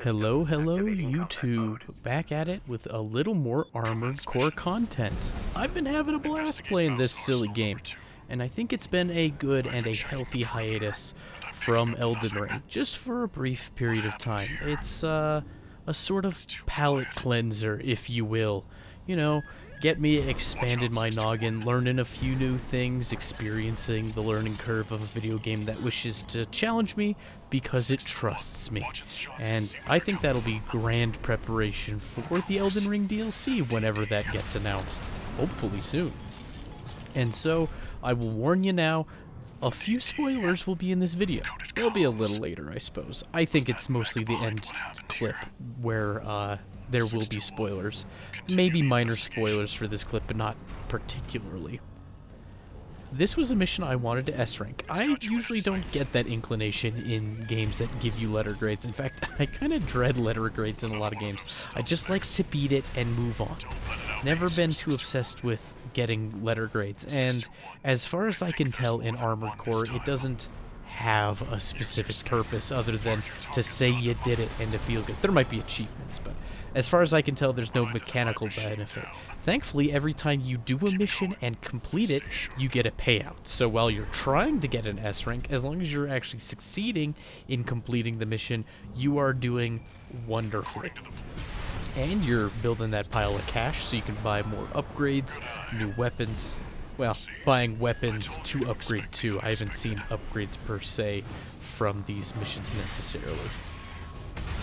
Hello, YouTube. Back at it with a little more Armored Core content. I've been having a blast playing this silly game, and I think it's been a good and a healthy hiatus from Elden Ring, just for a brief period of time. It's a sort of palate cleanser, if you will. You know, get me expanded my noggin, learning a few new things, experiencing the learning curve of a video game that wishes to challenge me because it trusts me. And I think that'll be grand preparation for the Elden Ring DLC whenever that gets announced, hopefully soon. And so, I will warn you now, a few spoilers will be in this video. They'll be a little later, I suppose. I think it's mostly the end clip where there will be spoilers. Maybe minor spoilers for this clip, but not particularly. This was a mission I wanted to S-rank. I usually don't get that inclination in games that give you letter grades. In fact, I kind of dread letter grades in a lot of games. I just like to beat it and move on. Never been too obsessed with getting letter grades, and as far as I can tell in Armored Core, it doesn't have a specific purpose other than to say you did it and to feel good. There might be achievements, but as far as I can tell, there's no mechanical benefit. Thankfully, every time you do a mission and complete it, you get a payout. So while you're trying to get an S rank, as long as you're actually succeeding in completing the mission, you are doing wonderfully. And you're building that pile of cash so you can buy more upgrades, new weapons. Well, buying weapons to upgrade too. I haven't seen upgrades per se from these missions necessarily.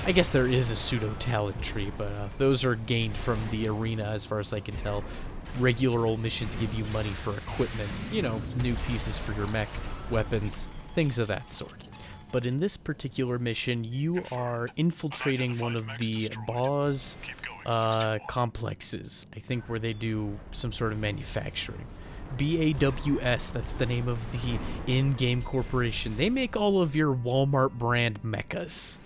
I guess there is a pseudo talent tree, but those are gained from the arena as far as I can tell. Regular old missions give you money for equipment, you know, new pieces for your mech, weapons, things of that sort. But in this particular mission, you are infiltrating one of the boss complexes, I think, where they do some sort of manufacturing. BAWS, that's the name of the in-game corporation. They make all of your Walmart brand mechas,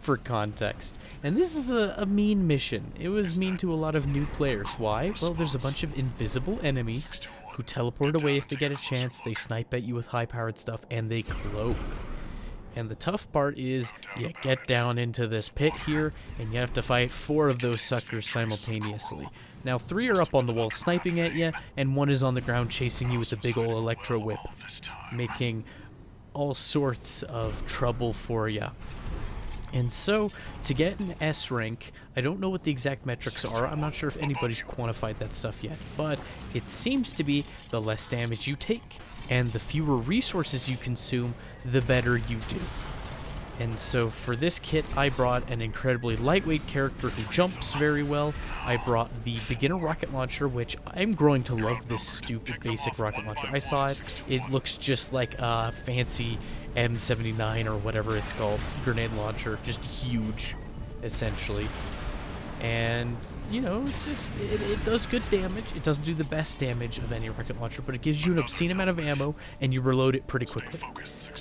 for context. And this is a mean mission. It was mean to a lot of new players. Why? Well, there's a bunch of invisible enemies who teleport away if they get a chance, they snipe at you with high-powered stuff, and they cloak. And the tough part is, you get down into this pit here, and you have to fight 4 of those suckers simultaneously. Now, 3 are up on the wall sniping at you, and 1 is on the ground chasing you with a big ol' electro whip, making all sorts of trouble for you. And so, to get an S rank, I don't know what the exact metrics are, I'm not sure if anybody's quantified that stuff yet, but it seems to be the less damage you take, and the fewer resources you consume, the better you do. And so for this kit, I brought an incredibly lightweight character who jumps very well. I brought the beginner rocket launcher, which I'm growing to love this stupid basic rocket launcher. I saw it. It looks just like a fancy M79 or whatever it's called, grenade launcher, just huge, essentially. And, you know, it does good damage. It doesn't do the best damage of any rocket launcher, but it gives you an obscene amount of ammo, and you reload it pretty quickly.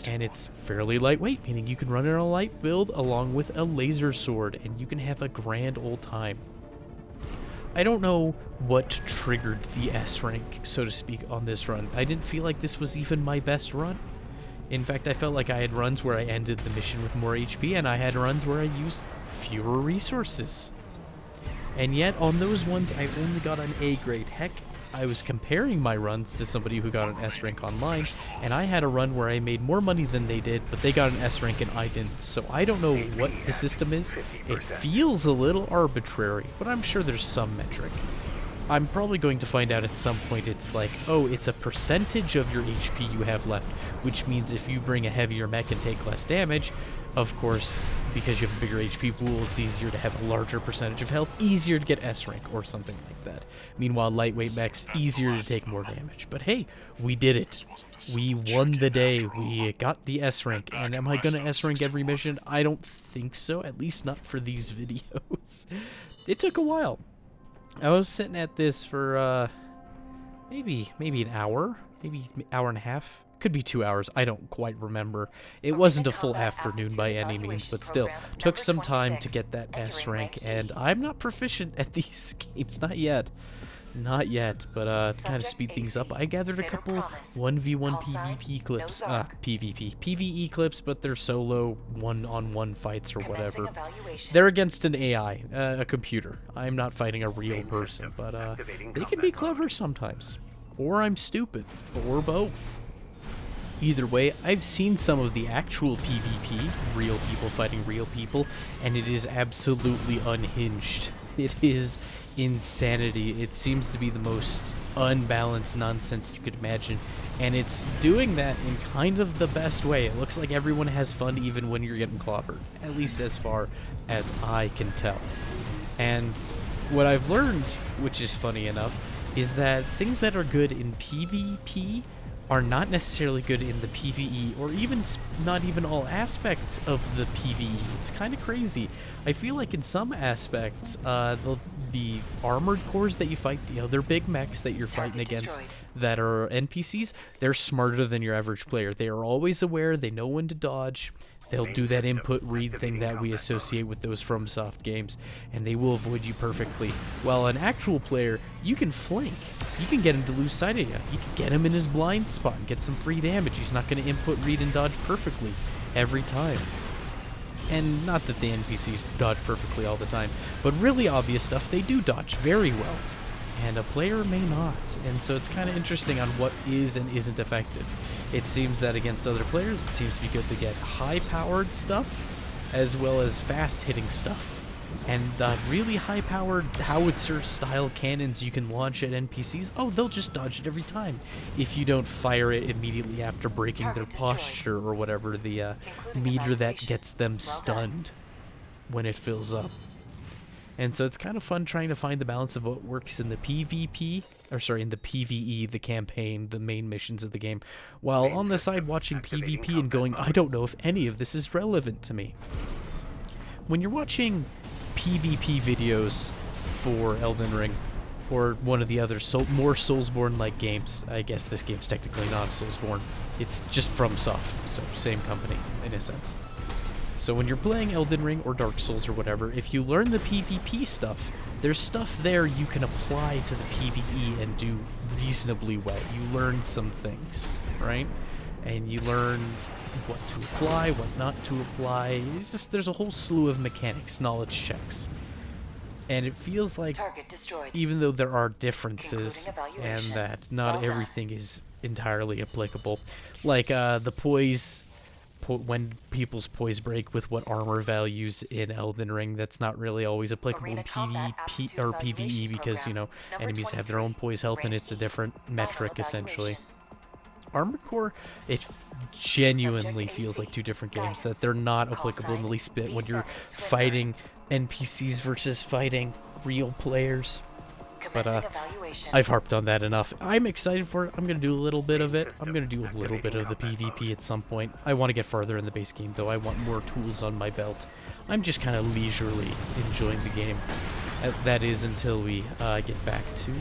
And it's fairly lightweight, meaning you can run it on a light build along with a laser sword, and you can have a grand old time. I don't know what triggered the S rank, so to speak, on this run. I didn't feel like this was even my best run. In fact, I felt like I had runs where I ended the mission with more HP, and I had runs where I used fewer resources. And yet, on those ones, I only got an A grade. Heck, I was comparing my runs to somebody who got an S rank online, and I had a run where I made more money than they did, but they got an S rank and I didn't. So I don't know what the system is. It feels a little arbitrary, but I'm sure there's some metric. I'm probably going to find out at some point it's like, oh, it's a percentage of your HP you have left, which means if you bring a heavier mech and take less damage, of course, because you have a bigger HP pool, it's easier to have a larger percentage of health, easier to get S rank or something like that. Meanwhile, lightweight mechs, easier to take more damage. But hey, we did it. We won the day. We got the S rank. And am I going to S rank every mission? I don't think so, at least not for these videos. It took a while. I was sitting at this for maybe an hour, maybe hour and a half. Could be 2 hours, I don't quite remember. It wasn't a full afternoon by any means, but still, took some time to get that S rank, and I'm not proficient at these games, not yet. Not yet, but to kind of speed things up, I gathered a couple 1v1 PvP clips, PvE clips, but they're solo one-on-one fights or whatever. They're against an AI, a computer. I'm not fighting a real person, but they can be clever sometimes. Or I'm stupid, or both. Either way, I've seen some of the actual PvP, real people fighting real people, and it is absolutely unhinged. It is insanity. It seems to be the most unbalanced nonsense you could imagine, and it's doing that in kind of the best way. It looks like everyone has fun even when you're getting clobbered, at least as far as I can tell. And what I've learned, which is funny enough, is that things that are good in PvP are not necessarily good in the PvE, or even not even all aspects of the PvE. It's kind of crazy. I feel like in some aspects, the armored cores that you fight, the other big mechs that you're fighting against that are NPCs, they're smarter than your average player. They are always aware, they know when to dodge. They'll do that input-read thing that we associate with those FromSoft games, and they will avoid you perfectly. While an actual player, you can flank. You can get him to lose sight of you. You can get him in his blind spot and get some free damage. He's not going to input, read, and dodge perfectly every time. And not that the NPCs dodge perfectly all the time, but really obvious stuff they do dodge very well. And a player may not, and so it's kind of interesting on what is and isn't effective. It seems that against other players, it seems to be good to get high-powered stuff, as well as fast-hitting stuff. And really high-powered howitzer-style cannons you can launch at NPCs, oh, they'll just dodge it every time, if you don't fire it immediately after breaking their posture, or whatever, the meter that gets them stunned when it fills up. And so it's kind of fun trying to find the balance of what works in the PvP, or sorry, in the PvE, the campaign, the main missions of the game, while on the side watching PvP and going, I don't know if any of this is relevant to me. When you're watching PvP videos for Elden Ring, or one of the other more Soulsborne-like games, I guess this game's technically not Soulsborne, it's just FromSoft, so same company, in a sense. So when you're playing Elden Ring or Dark Souls or whatever, if you learn the PvP stuff, there's stuff there you can apply to the PvE and do reasonably well. You learn some things, right? And you learn what to apply, what not to apply. It's just, there's a whole slew of mechanics, knowledge checks. And it feels like, even though there are differences, and that not everything is entirely applicable, like the poise, when people's poise break with what armor values in Elden Ring, that's not really always applicable in PvP or PvE because, you know, enemies have their own poise health and it's a different metric essentially. Armored Core, it genuinely feels like two different games, that they're not applicable in the least bit when you're fighting NPCs versus fighting real players. But I've harped on that enough. I'm excited for it. I'm going to do a little bit of it. I'm going to do a little bit of the PvP at some point. I want to get farther in the base game, though. I want more tools on my belt. I'm just kind of leisurely enjoying the game. That is until we get back to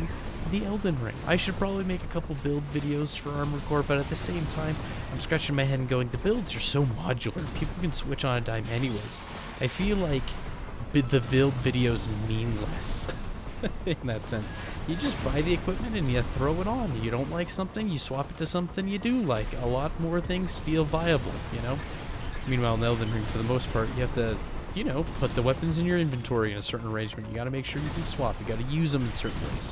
the Elden Ring. I should probably make a couple build videos for Armored Core, but at the same time, I'm scratching my head and going, the builds are so modular. People can switch on a dime anyways. I feel like the build videos mean less. In that sense, you just buy the equipment and you throw it on. You don't like something, you swap it to something you do like. A lot more things feel viable, you know? Meanwhile, in Elden Ring, for the most part, you have to, you know, put the weapons in your inventory in a certain arrangement. You gotta make sure you can swap. You gotta use them in certain ways.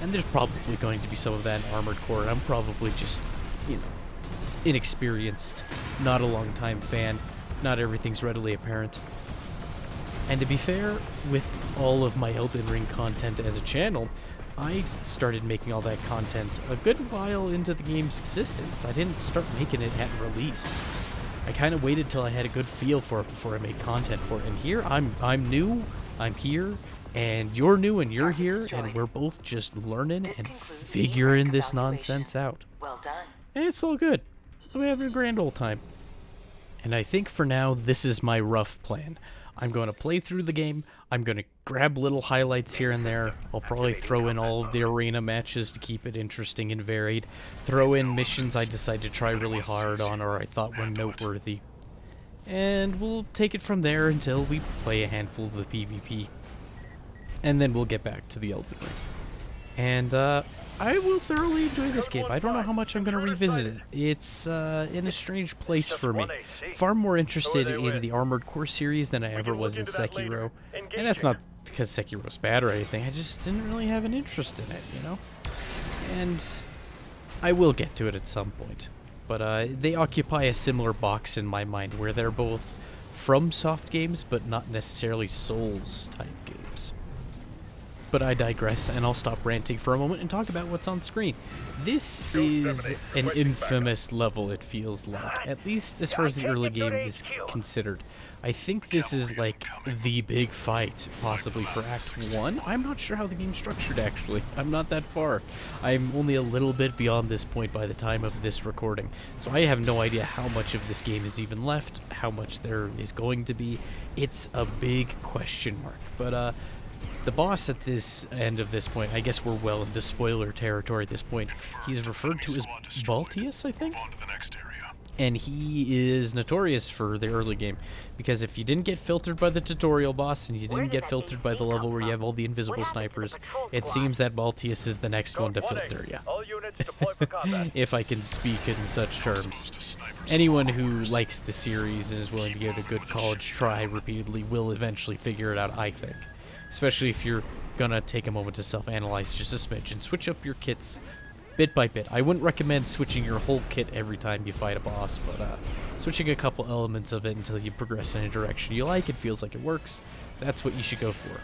And there's probably going to be some of that in Armored Core. I'm probably just, you know, inexperienced, not a long-time fan. Not everything's readily apparent. And to be fair, with all of my Elden Ring content as a channel, I started making all that content a good while into the game's existence. I didn't start making it at release. I kind of waited till I had a good feel for it before I made content for it. And here, I'm new, I'm here, and you're new and you're here, and we're both just learning and figuring this nonsense out. Well done. And it's all good. I'm having a grand old time. And I think for now, this is my rough plan. I'm going to play through the game. I'm going to grab little highlights here and there. I'll probably throw in all of the arena matches to keep it interesting and varied. Throw in missions I decide to try really hard on or I thought were noteworthy. And we'll take it from there until we play a handful of the PvP. And then we'll get back to the Elden Ring. And I will thoroughly enjoy this game. I don't know how much I'm going to revisit it. It's in a strange place for me. Far more interested in the Armored Core series than I ever was in Sekiro. And that's not because Sekiro's bad or anything. I just didn't really have an interest in it, you know? And I will get to it at some point. But they occupy a similar box in my mind where they're both FromSoft games, but not necessarily Souls-type games. But I digress, and I'll stop ranting for a moment and talk about what's on screen. This is an infamous level, it feels like, at least as far as the early game is considered. I think this is like the big fight, possibly for Act 1. I'm not sure how the game's structured, actually. I'm not that far. I'm only a little bit beyond this point by the time of this recording, so I have no idea how much of this game is even left, how much there is going to be. It's a big question mark, but the boss at this end of this point, I guess we're well into spoiler territory at this point. He's referred to as Baltius, I think? And he is notorious for the early game, because if you didn't get filtered by the tutorial boss, and you didn't get filtered by the level where you have all the invisible snipers, it seems that Baltius is the next one to filter you. If I can speak in such terms. Anyone who likes the series and is willing to give it a good college try repeatedly will eventually figure it out, I think. Especially if you're gonna take a moment to self-analyze just a smidge and switch up your kits bit by bit. I wouldn't recommend switching your whole kit every time you fight a boss, but switching a couple elements of it until you progress in a direction you like and feels like it works, that's what you should go for.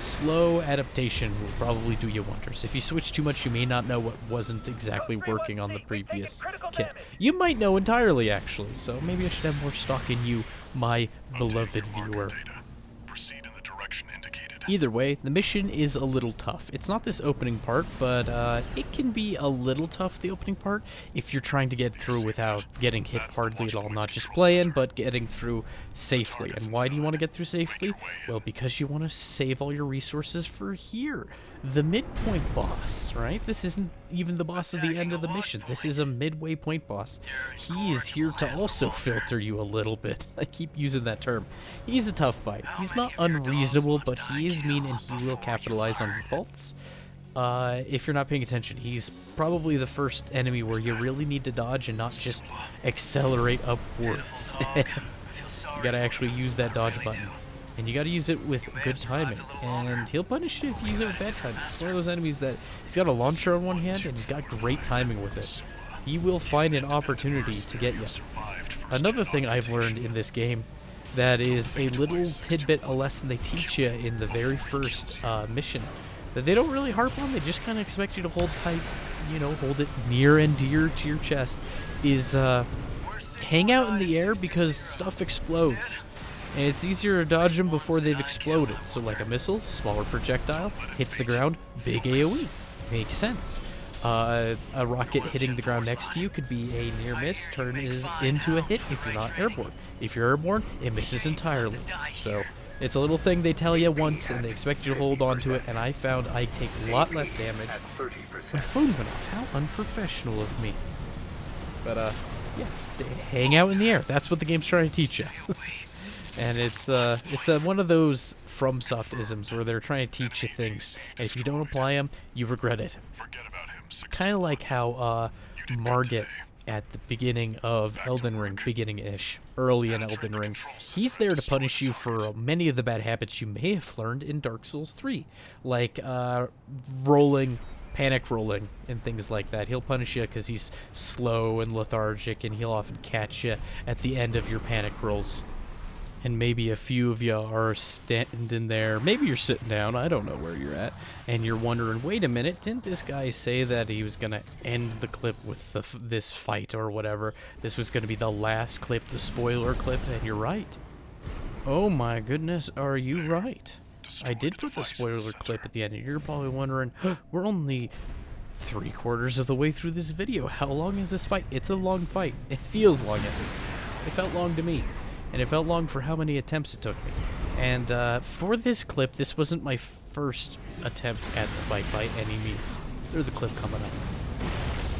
Slow adaptation will probably do you wonders. If you switch too much, you may not know what wasn't exactly working on the previous kit. You might know entirely, actually, so maybe I should have more stock in you, my beloved viewer. Either way, the mission is a little tough. It's not this opening part, but it can be a little tough, the opening part, if you're trying to get through without getting hit hardly at all. Not just playing, but getting through safely. And why do you want to get through safely? Well, because you want to save all your resources for here. The midpoint boss, right? This isn't even the boss at the end of the mission. This is a midway point boss. He is here to also filter you a little bit. I keep using that term. He's a tough fight. He's not unreasonable, but he is mean and he will capitalize on your faults. If you're not paying attention, he's probably the first enemy where you really need to dodge and not just accelerate upwards. You gotta actually use that dodge button. And you gotta use it with good timing. And he'll punish you if you use it with bad timing. It's one of those enemies that he's got a launcher on one hand and he's got great timing with it. He will find an opportunity to get you. Another thing I've learned in this game that is a little tidbit, a lesson they teach you in the very first mission that they don't really harp on, they just kind of expect you to hold tight, you know, hold it near and dear to your chest, is hang out in the air because stuff explodes. And it's easier to dodge them before they've exploded. So like a missile, smaller projectile, hits the ground, big AoE. Makes sense. A rocket hitting the ground next to you could be a near miss, turn is into a hit if you're not airborne. If you're airborne, it misses entirely. So it's a little thing they tell you once and they expect you to hold on to it, and I found I take a lot less damage. My phone went off. How unprofessional of me. But yes, hang out in the air. That's what the game's trying to teach you. And it's one of those FromSoft-isms where they're trying to teach you things, and if you don't apply them, you regret it. Kind of like how Margit at the beginning of Elden Ring, beginning-ish, early in Elden Ring, he's there to punish you for many of the bad habits you may have learned in Dark Souls 3, like rolling, panic rolling, and things like that. He'll punish you because he's slow and lethargic, and he'll often catch you at the end of your panic rolls. And maybe a few of you are standing there, maybe you're sitting down, I don't know where you're at, and you're wondering, wait a minute, didn't this guy say that he was going to end the clip with this fight or whatever? This was going to be the last clip, the spoiler clip, and you're right. Oh my goodness, are you right? I did put the spoiler clip at the end, and you're probably wondering, we're only 3/4 of the way through this video. How long is this fight? It's a long fight. It feels long at least. It felt long to me. And it felt long for how many attempts it took me. And for this clip, this wasn't my first attempt at the fight by any means. There's a clip coming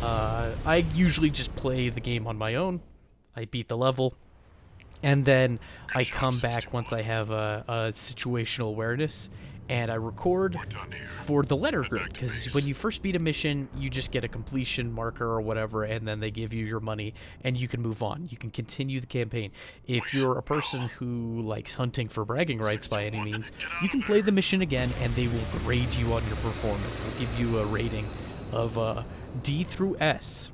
up. I usually just play the game on my own. I beat the level. And then I come back once I have a situational awareness. and I record for the letter grid, because when you first beat a mission, you just get a completion marker or whatever, and then they give you your money, and you can move on. You can continue the campaign. If you're a person who likes hunting for bragging rights by any means, you can play the mission again, and they will grade you on your performance. They'll give you a rating of D through S.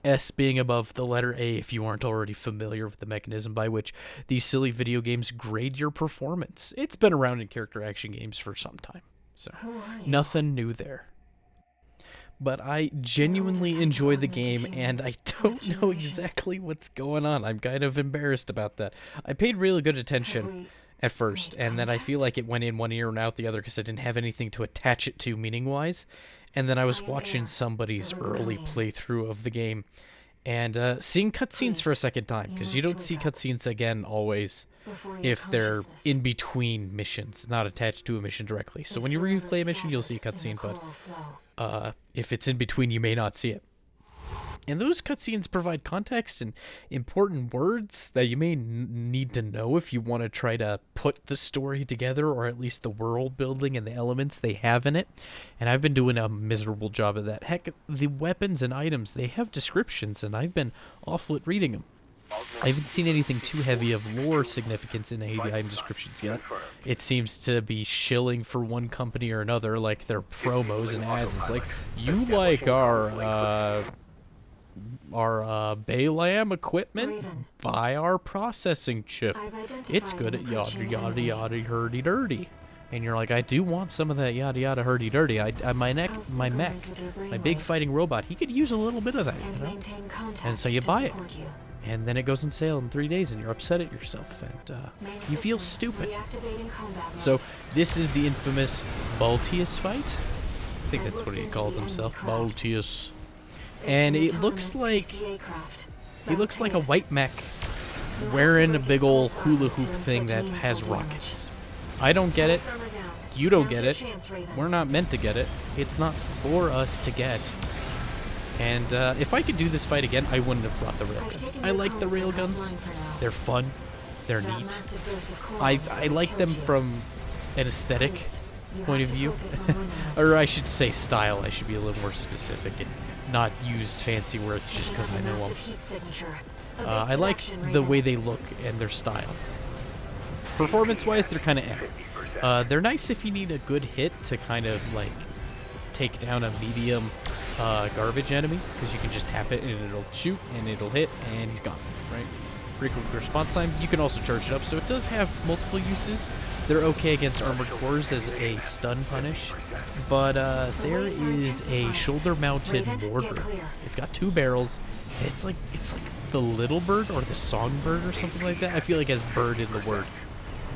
S being above the letter A if you aren't already familiar with the mechanism by which these silly video games grade your performance. It's been around in character action games for some time, so nothing new there. But I genuinely enjoy the game, and I don't know exactly what's going on. I'm kind of embarrassed about that. I paid really good attention at first, and then I feel like it went in one ear and out the other because I didn't have anything to attach it to meaning-wise. And then I was watching somebody's early playthrough of the game and seeing cutscenes for a second time, because you don't see cutscenes again always if they're in between missions, not attached to a mission directly. So when you replay a mission, you'll see a cutscene, but if it's in between, you may not see it. And those cutscenes provide context and important words that you may need to know if you want to try to put the story together, or at least the world building and the elements they have in it. And I've been doing a miserable job of that. Heck, the weapons and items, they have descriptions, and I've been awful at reading them. I haven't seen anything too heavy of lore significance in any of the item descriptions yet. It seems to be shilling for one company or another, like their promos and ads. It's like, you like our Baylam equipment? Buy our processing chip. It's good at yada yada yada hurdy dirty. And you're like, I do want some of that yada yada hurdy dirty. My mech, my big fighting robot, he could use a little bit of that, you know? And so you buy it. And then it goes on sale in 3 days, and you're upset at yourself, and you feel stupid. So this is the infamous Baltius fight. I think that's what he calls himself, Baltius. And it looks like a white mech wearing a big old hula hoop thing that has rockets. I don't get it. You don't get it. We're not meant to get it. It's not for us to get. And if I could do this fight again, I wouldn't have brought the railguns. I like the railguns. They're fun. They're neat. I like them from an aesthetic point of view. Or I should say style. I should be a little more specific and not use fancy words just because I know them. I like the way they look and their style. Performance-wise, they're kind of they're nice if you need a good hit to kind of like take down a medium garbage enemy, because you can just tap it and it'll shoot and it'll hit and he's gone, right? Pretty quick response time. You can also charge it up, so it does have multiple uses. They're okay against armored cores as a stun punish, but there is a shoulder-mounted mortar. It's got 2 barrels. It's like the little bird or the songbird or something like that. I feel like it has bird in the word.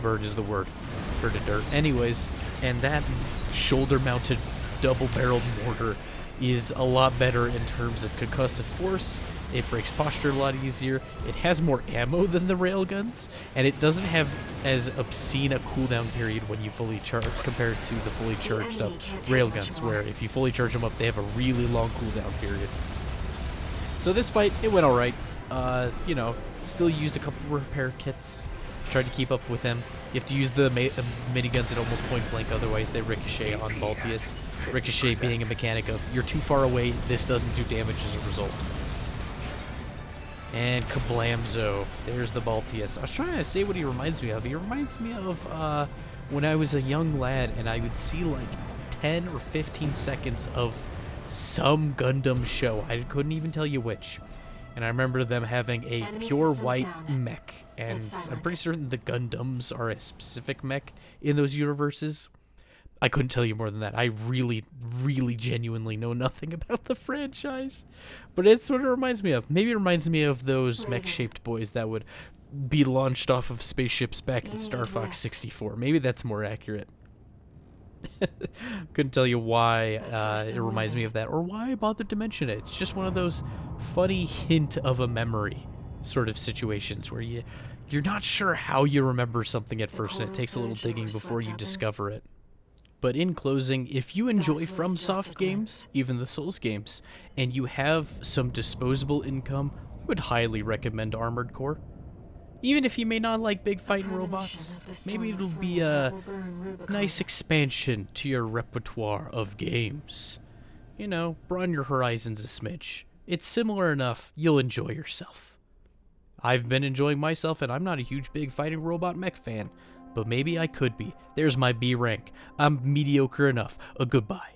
Bird is the word. Bird of dirt. Anyways, and that shoulder-mounted double-barreled mortar is a lot better in terms of concussive force. It breaks posture a lot easier. It has more ammo than the railguns, and it doesn't have as obscene a cooldown period when you fully charge compared to the fully charged up railguns, where if you fully charge them up, they have a really long cooldown period. So this fight, it went alright. You know, still used a couple repair kits. Tried to keep up with them. You have to use the miniguns at almost point blank, otherwise they ricochet on Baltius. Ricochet being a mechanic of, you're too far away, this doesn't do damage as a result. And kablamzo, there's the Baltius. I was trying to say what he reminds me of. He reminds me of when I was a young lad and I would see like 10 or 15 seconds of some Gundam show. I couldn't even tell you which. And I remember them having a pure white mech, and I'm pretty certain the Gundams are a specific mech in those universes. I couldn't tell you more than that. I really, really genuinely know nothing about the franchise. But it's what it reminds me of. Maybe it reminds me of those mech-shaped boys that would be launched off of spaceships back in Star Fox 64. Maybe that's more accurate. Couldn't tell you why it reminds me of that, or why I bothered to mention it. It's just one of those funny hint of a memory sort of situations where you're not sure how you remember something at first, and it takes a little digging before you discover it. But in closing, if you enjoy FromSoft games, even the Souls games, and you have some disposable income, I would highly recommend Armored Core. Even if you may not like big fighting robots, maybe it'll be a nice expansion to your repertoire of games. You know, broaden your horizons a smidge. It's similar enough, you'll enjoy yourself. I've been enjoying myself, and I'm not a huge big fighting robot mech fan, but maybe I could be. There's my B rank. I'm mediocre enough. A goodbye.